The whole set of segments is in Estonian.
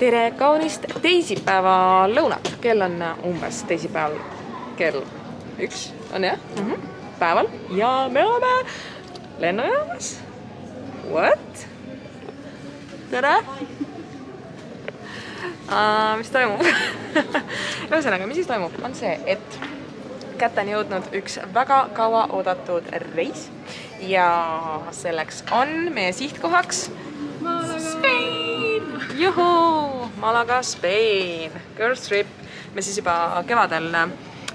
Tere kaunist teisipäeva lõunat. Kell on umbes teisipäeval kell 1 on jah? Päeval ja me oleme lennujaamas. What? Tere! Mis toimub? Ühesõnaga, mis siis toimub? On see, et kätte on jõudnud üks väga kaua oodatud reis ja selleks on meie sihtkohaks Spain! Juhu! Malaga, Spain! Girls trip! Me siis juba kevadel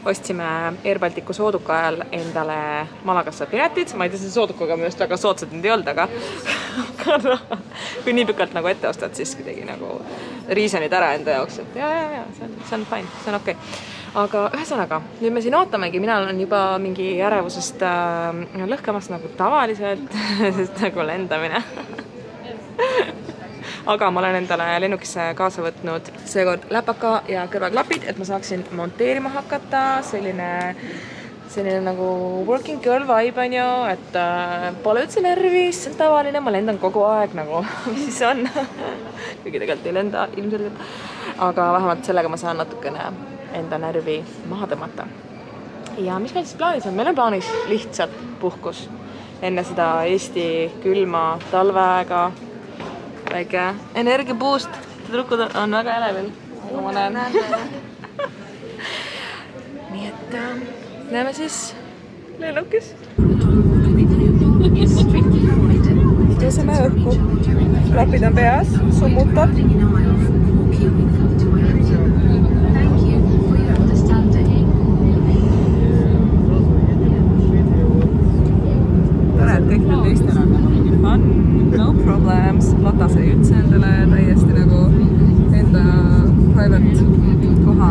ostsime Air Balticu sooduka ajal endale Malagasse piletid. Ma ei tea, see soodukaga minu väga soodsad need ei olnud, aga kui nii pikalt nagu ette ostad, siis kuidagi nagu reasonid ära enda jaoks, et ja, see on fine, see on okei. Aga ühesõnaga, nüüd me siin ootamegi, mina olen juba mingi ärevusest lõhkemas nagu tavaliselt, sest nagu lendamine. Aga ma olen endale lennukisse kaasa võtnud seekord läpaka ja kõrvaklapid, et ma saaksin monteerima hakata, selline nagu working girl vibe on ju, et pole üldse närvis, see on tavaline, ma lendan kogu aeg nagu, mis siis on. Kuigi tegelikult ei lenda ilmselgelt, aga vähemalt sellega ma saan natukene enda närvi maha tõmmata. Ja mis meil siis plaanis on? Meil on plaanis lihtsalt puhkus enne seda Eesti külma talveaega. Väike energiapuust, tüdrukud on väga elevil, nagu ma näen. Nii et näeme siis lennukis. Tõseme õhku, klapid on peas, summutab. Tore, et kõik need teistel on mingi fun. No problems. Lotta sai üldse endale täiesti nagu enda private koha.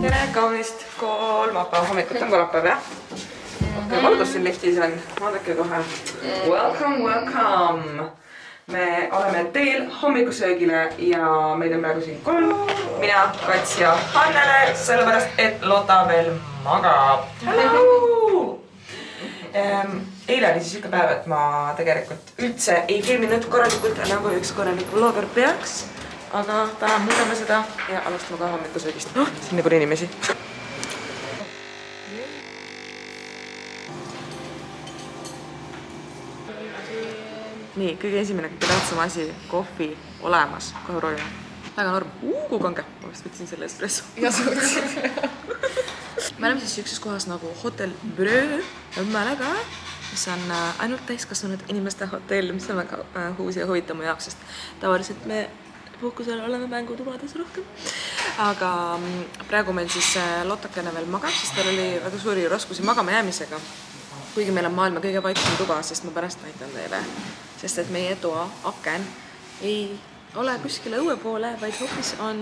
Tere kaunist kolmapäeva hommikut, on kolmapäev, jah? Okay, valgus siin liftis on, vaadake kohe. Welcome! Me oleme teel hommikusöögile ja meid on praegu siin 3. Mina, Kats ja Hannele, sellepärast, et Lotta veel magab. Hello! Eile oli siis ükka päev, et ma tegelikult üldse ei filminud korralikult, nagu üks korralik vlogger peaks. Aga täna muudame seda ja alustame ka hommikusöögist. Siin nagu inimesi. Nii, kõige esimene, kõige tähtsam asi, kohvi olemas, kohe roima. Väga norm. Kui kange. Ma vist võtsin selle espresso. Ja suutsin. Me oleme siis ükses kohas nagu Hotel Bröö Õmmele ka, mis on ainult täiskasvanud inimeste hotell, mis on väga uus ja huvitav mu jaoks, sest tavaliselt me puhkusel oleme mängutubades rohkem. Aga praegu meil siis Lotakene veel magab, sest tal oli väga suuri raskusi magama jäämisega. Kuigi meil on maailma kõige vaiksem tuba, sest ma pärast näitan teile. Sest et meie toa aken ei ole kuskile õue poole, vaid hoopis on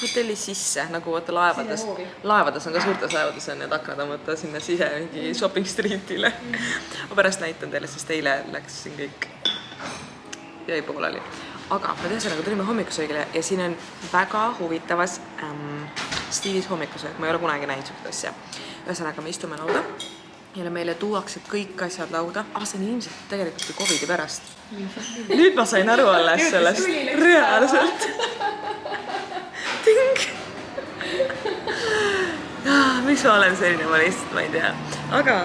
hotelli sisse, nagu vaata laevades. Laevades on ka suurtes laevades on need aknad võtta sinna sise mingi shopping streetile. Ma pärast näitan teile, sest eile läks siin kõik jäi pooleli. Aga me ühesõnaga tulime hommikusöögile ja siin on väga huvitavas stiilis hommikusöög. Ma ei ole kunagi näinud suht asja. Ühesõnaga me istume lauda. Ja meile tuuakse kõik asjad lauda. See on ilmselt tegelikult COVIDi pärast. Nüüd ma sain aru alles sellest. Reaalselt. Ting! Miks ma olen selline, ma lihtsalt ma ei tea. Aga...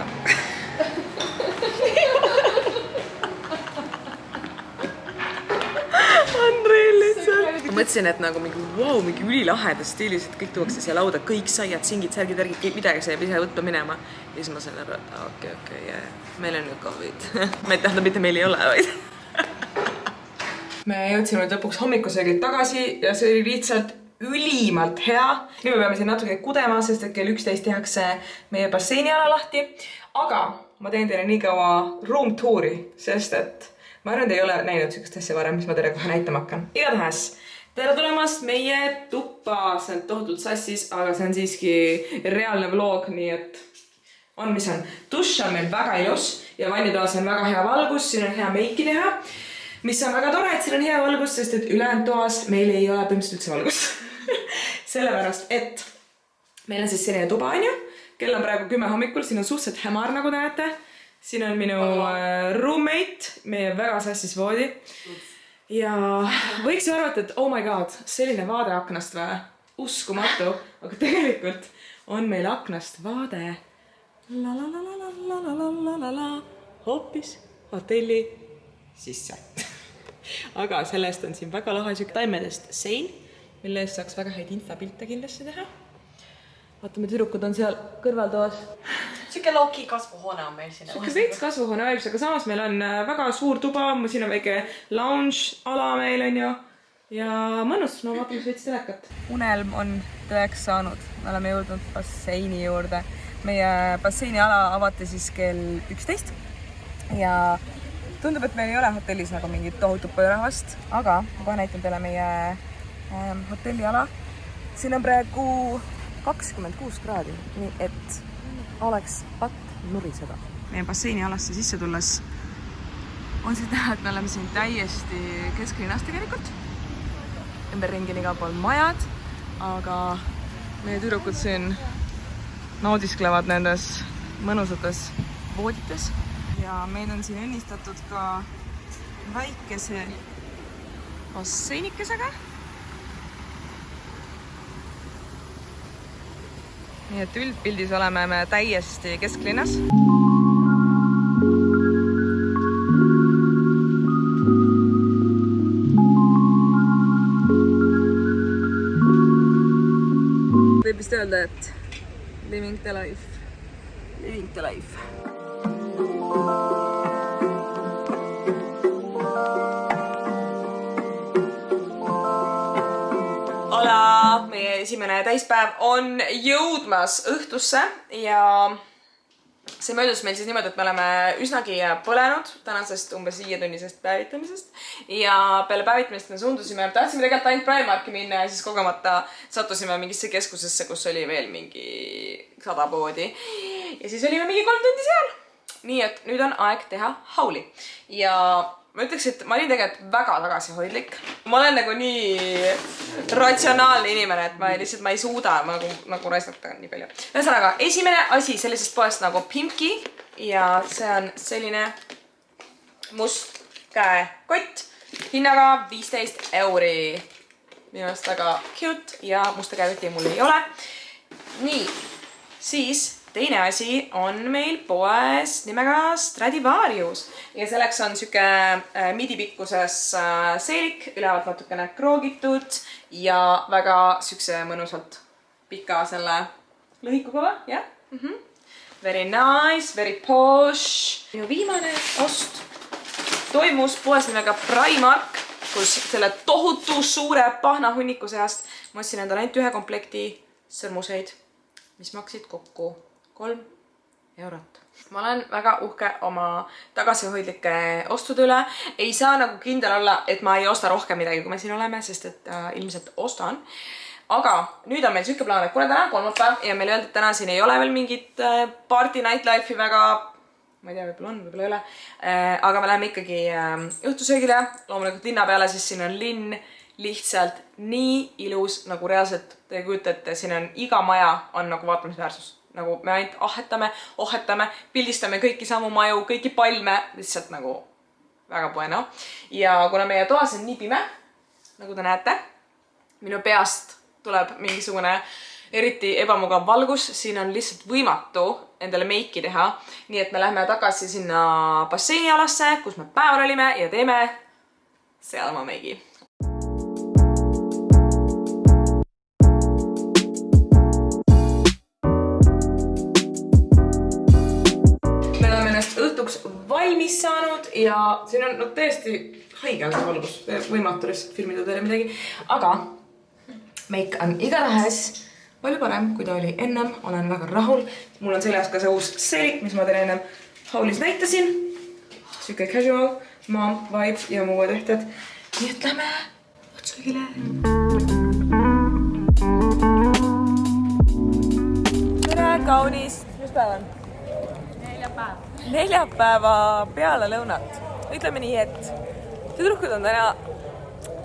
Andrei lihtsalt. Ma mõtlesin, et nagu mingi ülilahedast stiilis, et kõik tuuakse siia lauda, kõik saiad, singid, särgid, värgid, midagi sai ise võtma minema. Ja siis ma sain aru, et okei, meil on ju COVID. Me ei tähenda, mitte meil ei ole, vaid. Me jõudsime lõpuks hommikusöögilt tagasi ja see oli lihtsalt ülimalt hea. Nüüd me peame siin natuke kudema, sest et kell 11 tehakse meie basseiniala lahti. Aga ma teen teile nii kaua room touri, sest et ma arvan, et ei ole näinud sellist asja varem, mis ma teile kohe näitama hakkan. Igatahes, tere tulemast meie tuppa. See on tohutult sassis, aga see on siiski reaalne vlog, nii et on mis on. Duš on meil väga ilus ja vannitoas on väga hea valgus, siin on hea meiki teha. mis on väga tore, et siin on hea valgus, sest et ülejäänud toas meil ei ole põhimõtteliselt üldse valgust. Sellepärast, et meil on siis selline tuba, on ju. Kell on praegu 10 hommikul, siin on suhteliselt hämar, nagu te näete. Siin on minu roommate, meie väga sassis voodi. Ja võiks ju arvata, et oh my god, selline vaade aknast või? Uskumatu, aga tegelikult on meil aknast vaade hoopis hotelli sisse. Aga sellest on siin väga lahe siuke taimedest sein, mille eest saaks väga häid infapilte kindlasti teha. Vaatame, tüdrukud on seal kõrvaltoas. Siuke low-key kasvuhoone on meil siin. Siuke veits kasvuhoone vibes, aga samas meil on väga suur tuba, siin on väike lounge ala meil on ju. Ja mõnus, no vaatame veits telekat. Unelm on tõeks saanud. Me oleme jõudnud basseini juurde. Meie basseini ala avati siis kell 11. Ja tundub, et meil ei ole hotellis nagu mingit tohutut palju rahvast, aga ma kohe näitan teile meie hotelliala. Siin on praegu 26 kraadi, nii et oleks patt nuriseda. Meie basseini alasse sisse tulles on siis näha, et me oleme siin täiesti kesklinnas tegelikult. Ümberringi igal pool majad, aga meie tüdrukud siin naudisklevad nendes mõnusates voodites. Ja meid on siin õnnistatud ka väikese basseinikesega. Nii et üldpildis oleme me täiesti kesklinnas. Võib vist öelda, et living the life. Living the life. Hola! Meie esimene täispäev on jõudmas õhtusse ja see möödus meil siis niimoodi, et me oleme üsnagi põlenud tänasest umbes 5-tunnisest päevitamisest ja peale päevitamist me suundusime, tahtsime tegelikult ainult Primarki minna ja siis kogemata sattusime mingisse keskusesse, kus oli veel mingi 100 poodi ja siis olime mingi 3 tundi seal. Nii et nüüd on aeg teha hauli ja ma ütleks, et ma olin tegelikult väga tagasihoidlik. Ma olen nagu nii ratsionaalne inimene, et ma ei suuda nagu raisnata nii palju. Ühesõnaga, esimene asi sellisest poest nagu Pimpki ja see on selline must käekott hinnaga 15 €. Minu arust väga cute ja musta käekotti mul ei ole. Nii, siis teine asi on meil poes nimega Stradivarius ja selleks on siuke midi pikkuses seelik, ülevalt natukene kroogitud ja väga siukse mõnusalt pika selle lõhikuga, jah? Very nice, very posh. Minu viimane ost toimus poes nimega Primark, kus selle tohutu suure pahnahunniku seast ma ostsin endale ainult ühe komplekti sõrmuseid, mis maksid kokku 3 €. Ma olen väga uhke oma tagasihoidlike ostude üle. Ei saa nagu kindel olla, et ma ei osta rohkem midagi, kui me siin oleme, sest et ilmselt ostan. Aga nüüd on meil siuke plaan, et kuna täna on kolmapäev ja meil öeldi, et täna siin ei ole veel mingit party nightlife'i väga, ma ei tea, võib-olla on, võib-olla ei ole. Aga me läheme ikkagi õhtusöögile, loomulikult linna peale, siis siin on linn lihtsalt nii ilus, nagu reaalselt te kujutate, siin on iga maja on nagu vaatamisväärsus. Nagu me ainult ohetame, pildistame kõiki samu maju, kõiki palme, lihtsalt nagu väga bueno. Ja kuna meie toas on nii pime, nagu te näete, minu peast tuleb mingisugune eriti ebamugav valgus, siin on lihtsalt võimatu endale meiki teha. Nii et me lähme tagasi sinna basseinialasse, kus me päeval olime ja teeme seal oma meigi. Valmis saanud ja siin on täiesti haige on see valgus, võimatu lihtsalt filmida teile midagi, aga meik on igatahes palju parem, kui ta oli ennem, olen väga rahul. Mul on seljas ka see uus seelik, mis ma teile ennem haulis näitasin. Siuke casual, mom, vibe ja muu tehted. Nii et lähme otsugile. Tere, kaunist! Mis päev on? Neljapäeva peale lõunat. Ütleme nii, et tüdrukud on täna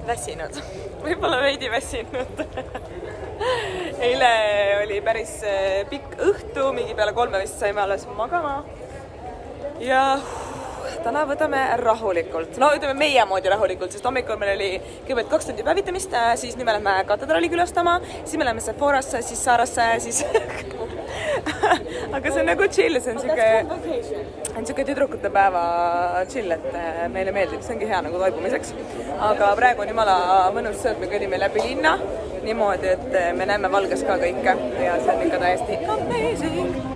väsinud. Võib-olla veidi väsinud. Eile oli päris pikk õhtu, mingi peale 3 vist saime alles magama. Ja täna võtame rahulikult. No ütleme meie moodi rahulikult, sest hommikul meil oli kõigepealt 2 tundi päevitamist, siis nüüd me lähme katedraali külastama, siis me lähme Sephorasse, siis Saarasse, siis... Aga see on nagu chill, see on siuke tüdrukute päeva chill, et meile meeldib, see ongi hea nagu toibumiseks. Aga praegu on jumala mõnus see, et me kõnnime läbi linna niimoodi, et me näeme valges ka kõike ja see on ikka täiesti amazing.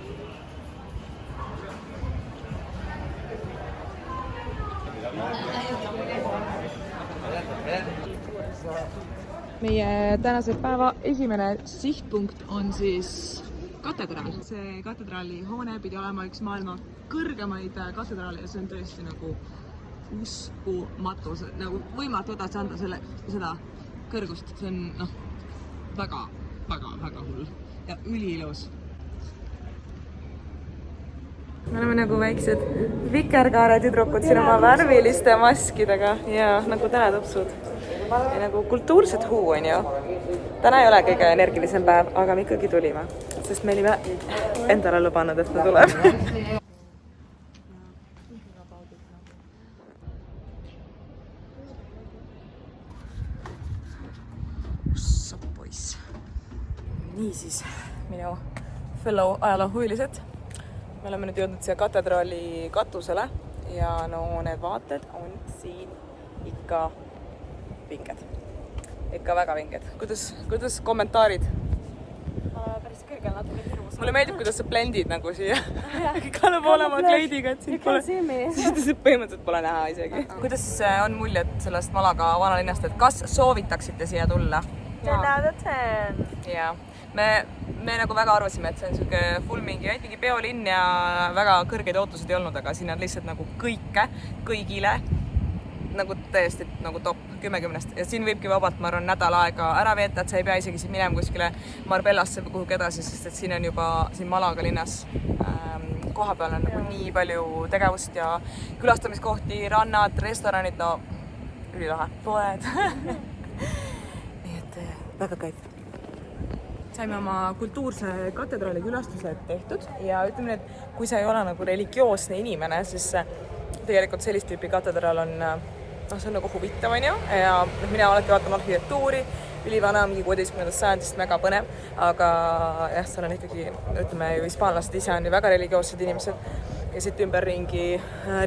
Meie tänase päeva esimene sihtpunkt on siis katedraal. See katedraali hoone pidi olema üks maailma kõrgemaid katedraale ja see on tõesti nagu uskumatu, nagu võimatu edasi anda seda kõrgust. See on väga hull ja üliilus. Me oleme nagu väiksed vikerkaare tüdrukud siin oma värviliste maskidega ja nagu tänatõpsud. Ja nagu kultuurset huu on ju. Täna ei ole kõige energilisem päev, aga me ikkagi tulime, sest me olime endale lubanud, et me tuleb. What's up, boys? Niisiis, minu fellow ajaloohuvilised. Me oleme nüüd jõudnud siia katedraali katusele ja no need vaated on siin ikka vinged. Ikka väga vinged. Kuidas kommentaarid? Päris kõrgel natuke hirmus. Mulle meeldib, kuidas sa blendid nagu siia. Kalle poolema kleidiga, et siin põhimõtteliselt pole näha isegi. Kuidas on muljed sellest Malaga vanalinnast, et kas soovitaksite siia tulla? 10 out of 10. Jaa. Me nagu väga arvasime, et see on siuke full mingi peolinn ja väga kõrgeid ootused ei olnud, aga siin on lihtsalt nagu kõigile nagu täiesti nagu top 10-10 ja siin võibki vabalt, ma arvan, nädal aega ära veeta, et sa ei pea isegi siin minema kuskile Marbellasse või kuhugi edasi, sest et siin on juba siin Malaga linnas koha peal on nagu nii palju tegevust ja külastamiskohti, rannad, restoranid, no ülilahe, poed. Nii et väga kaif. Saime oma kultuurse katedraali külastused tehtud ja ütleme, et kui sa ei ole nagu religioosne inimene, siis tegelikult sellist tüüpi katedraal on, see on nagu huvitav, on ju, ja mina alati vaatan arhitektuuri, ülivana, mingi 16. sajandist väga põnev, aga jah, seal on ikkagi, ütleme ju, hispaanlased ise on ju väga religioossed inimesed ja siit ümberringi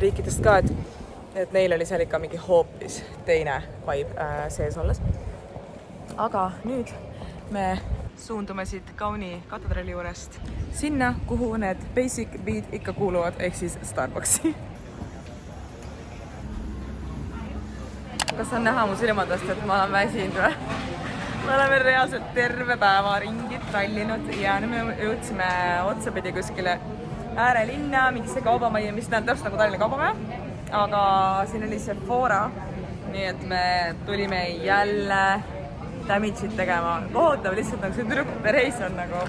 riikidest ka, et neil oli seal ikka mingi hoopis teine vibe sees olles. Aga nüüd me suundume siit kauni katedraali juurest sinna, kuhu need basic beat ikka kuuluvad, ehk siis Starbucksi. Kas on näha mu silmadest, et ma olen väsinud või? Me oleme reaalselt terve päeva ringi trallinud ja nüüd me jõudsime otsapidi kuskile äärelinna, mingisse kaubamajja, mis on täpselt nagu Tallinna kaubamaja, aga siin oli Sephora, nii et me tulime jälle damage'id tegema. Kohutav lihtsalt nagu see tüdrukute reis on nagu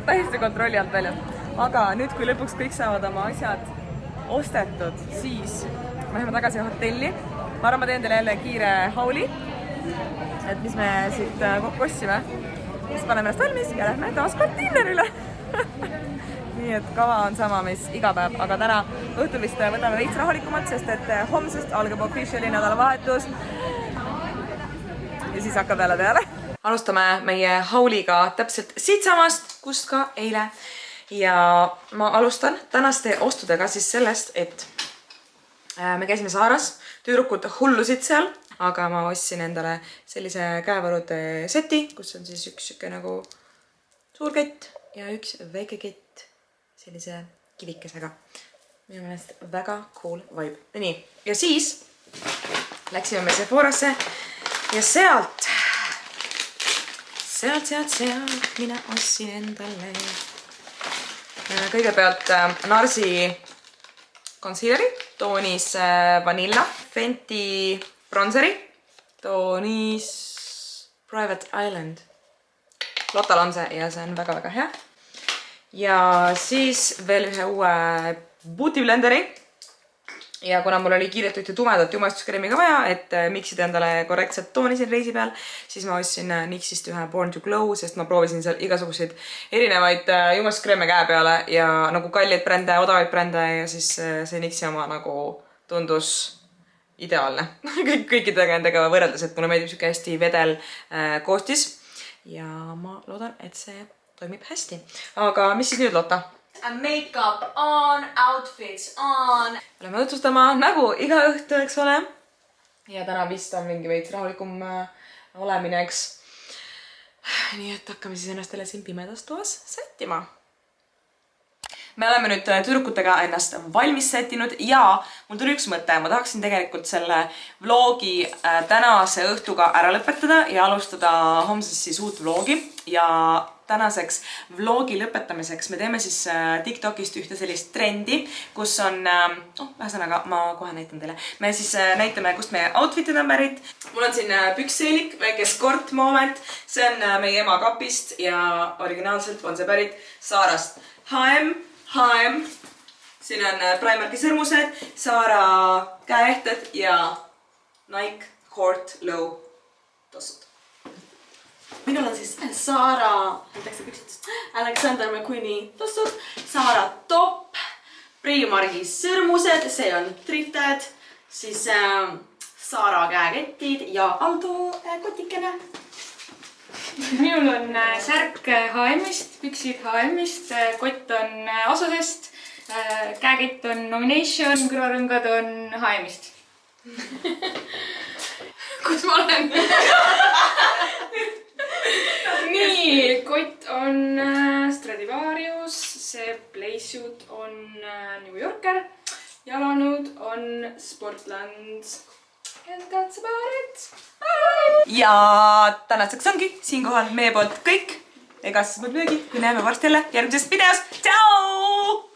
täiesti kontrolli alt väljas. Aga nüüd, kui lõpuks kõik saavad oma asjad ostetud, siis me läheme tagasi hotelli. Ma arvan, ma teen teile jälle kiire hauli, et mis me siit kokku ostsime. Siis paneme ennast valmis ja lähme taas konteinerile. Nii et kava on sama, mis iga päev, aga täna õhtul vist võtame veits rahulikumalt, sest et homsest algab officially nädalavahetus. Ja siis hakkab jälle peale. Alustame meie hauliga täpselt siitsamast, kust ka eile. Ja ma alustan tänaste ostudega siis sellest, et me käisime Saaras, tüdrukud hullusid seal, aga ma ostsin endale sellise käevarude seti, kus on siis üks nagu suur kett ja üks väike kett sellise kivikesega. Minu meelest väga cool vibe. Nii, ja siis läksime me Sephorasse ja sealt mina ostsin endale kõigepealt Narsi concealeri, toonis Vanilla, Fenty bronzeri, toonis Private Island. Lotal on see ja see on väga-väga hea. Ja siis veel ühe uue Beauty Blenderi ja kuna mul oli kiirelt ühte tumedat jumestuskreemi ka vaja, et miksida endale korrektset tooni siin reisi peal, siis ma ostsin NYX-ist ühe Born to Glow, sest ma proovisin seal igasuguseid erinevaid jumestuskreeme käe peale ja nagu kalleid brände, odavaid brände ja siis see NYX-i oma nagu tundus ideaalne kõikidega endaga võrreldes, et mulle meeldib siuke hästi vedel koostis ja ma loodan, et see toimib hästi. Aga mis siis nüüd, Lotta? Makeup on, outfits on. Oleme tutvustama nägu iga õhtu, eks ole. Ja täna vist on mingi veits rahulikum olemine, eks. Nii et hakkame siis ennast jälle siin pimedas toas sättima. Me oleme nüüd tüdrukutega ennast valmis sättinud ja mul tuli üks mõte. Ma tahaksin tegelikult selle vlogi tänase õhtuga ära lõpetada ja alustada homsest siis uut vlogi. Ja tänaseks vlogi lõpetamiseks me teeme siis TikTokist ühte sellist trendi, kus on, vähesõnaga ma kohe näitan teile. Me siis näitame, kust meie outfitid on pärit. Mul on siin pükseelik, väike skort moment. See on meie ema kapist ja originaalselt on see pärit Saarast. H&M. Siin on Primarki sõrmused, Saara käeehted ja Nike Court Low tossud. Minul on siis Saara, Alexander McQueeni tossud, Saara topp, Primarki sõrmused, see on Thrifted, siis Saara käekettid ja Aldo kotikene. Minul on särk H&M-ist, püksid H&M-ist, kott on Asosest, käekett on Nomination, kõrvarõngad on H&M-ist. Kus ma olen? Nii, kott on Stradivarius, see playsuit on New Yorker, jalanõud on Sportland. And that's about it. Bye! Ja tänaseks ongi siinkohal meie poolt kõik. Ega siis muud möögi, kui näeme varsti jälle järgmises videos. Tšau!